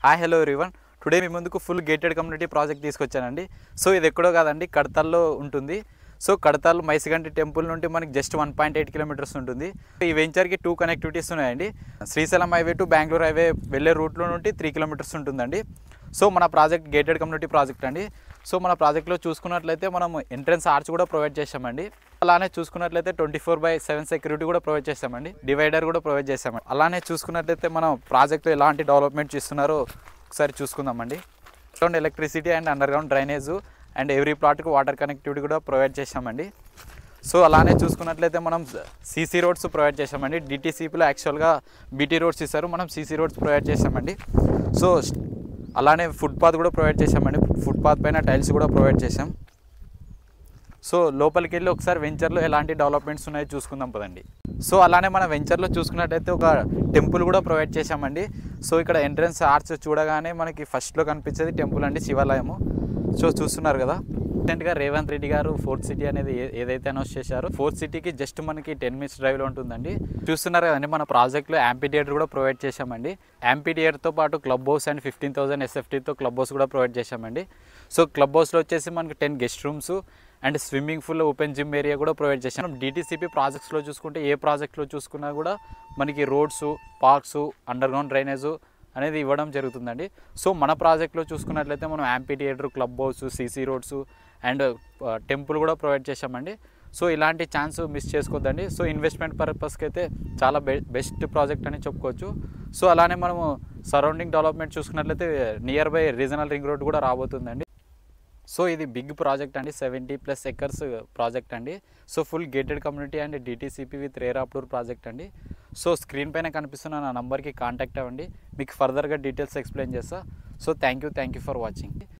Hi hello everyone. Today మీ ముందుకు full gated community project తీసుకొచ్చానండి. సో ఇది ఎక్కడో కాదండి, కడతాల్లో ఉంటుంది. సో కడతాల్ మైసిగంటి టెంపుల్ నుండి మనకి జస్ట్ 1.8 కిలోమీటర్స్ ఉంటుంది. ఈ వెంచర్కి 2 కనెక్టివిటీస్ ఉన్నాయండి. Srisailam highway to Bengaluru highway వెళ్ళే రూట్లో నుండి 3 కిలోమీటర్స్ ఉంటుందండి. సో మన ప్రాజెక్ట్ గేటెడ్ కమ్యూనిటీ ప్రాజెక్ట్ అండి. సో మన ప్రాజెక్ట్లో చూసుకున్నట్లయితే మనం ఎంట్రన్స్ ఆర్చ్ కూడా ప్రొవైడ్ చేసామండి. అలానే చూసుకున్నట్లయితే 24/7 సెక్యూరిటీ కూడా ప్రొవైడ్ చేసామండి. డివైడర్ కూడా ప్రొవైడ్ చేసామండి. అలానే చూసుకున్నట్లయితే మనం ప్రాజెక్ట్లో ఎలాంటి డెవలప్మెంట్ చేస్తున్నారో ఒకసారి చూసుకుందామండి. Electricity and underground drainage and every ప్లాట్కి వాటర్ కనెక్టివిటీ కూడా ప్రొవైడ్ చేసామండి. సో అలానే చూసుకున్నట్లయితే మనం సీసీ రోడ్స్ ప్రొవైడ్ చేసామండి. డిటీసీపీలో యాక్చువల్గా బీటీ రోడ్స్ ఇస్తారు, మనం సీసీ రోడ్స్ ప్రొవైడ్ చేసామండి. సో అలానే ఫుట్పాత్ కూడా ప్రొవైడ్ చేసామండి. ఫుట్పాత్ పైన టైల్స్ కూడా ప్రొవైడ్ చేసాం. సో లోపలికి వెళ్ళి ఒకసారి వెంచర్లో ఎలాంటి డెవలప్మెంట్స్ ఉన్నాయో చూసుకుందాం పదండి. సో అలానే మన వెంచర్లో చూసుకున్నట్టయితే ఒక టెంపుల్ కూడా ప్రొవైడ్ చేసామండి. సో ఇక్కడ ఎంట్రన్స్ ఆర్చ్ చూడగానే మనకి ఫస్ట్లో కనిపించేది టెంపుల్ అండి, శివాలయము. సో చూస్తున్నారు కదా, రీసెంట్గా రేవంత్ రెడ్డి గారు 4th సిటీ అనేది ఏదైతే అనౌన్స్ చేశారో 4th సిటీకి జస్ట్ మనకి 10 minutes డ్రైవ్లో ఉంటుందండి. చూస్తున్నారు కదండి, మన ప్రాజెక్ట్లో యాంపీ థియేటర్ కూడా ప్రొవైడ్ చేశామండి. యాంపీ థియేటర్తో పాటు క్లబ్ హౌస్ అండ్ 15,000 SFTతో క్లబ్ హౌస్ కూడా ప్రొవైడ్ చేశామండి. సో క్లబ్ హౌస్లో వచ్చేసి మనకి 10 guest rooms and swimming pool, open gym area కూడా ప్రొవైడ్ చేశాం. డిటీసీపీ ప్రాజెక్ట్స్లో చూసుకుంటే ఏ ప్రాజెక్ట్లో చూసుకున్నా కూడా మనకి roads, parks, underground drainage అనేది ఇవ్వడం జరుగుతుందండి. సో మన ప్రాజెక్ట్లో చూసుకున్నట్లయితే మనం amphitheatre, clubhouse, CC roads and temple కూడా ప్రొవైడ్ చేశామండి. సో ఇలాంటి ఛాన్స్ మిస్ చేసుకోవద్దండి. సో ఇన్వెస్ట్మెంట్ పర్పస్కి అయితే చాలా బెస్ట్ ప్రాజెక్ట్ అని చెప్పుకోవచ్చు. సో అలానే మనము సరౌండింగ్ డెవలప్మెంట్ చూసుకున్నట్లయితే near by regional ring road కూడా రాబోతుందండి. సో ఇది బిగ్ ప్రాజెక్ట్ అండి, 70+ acres ప్రాజెక్ట్ అండి. So full gated community and DTCP with rare approve project అండి. సో స్క్రీన్ పైన కనిపిస్తున్న నా నంబర్కి కాంటాక్ట్ అవ్వండి, మీకు ఫర్దర్గా డీటెయిల్స్ ఎక్స్ప్లెయిన్ చేస్తా. So thank you for watching.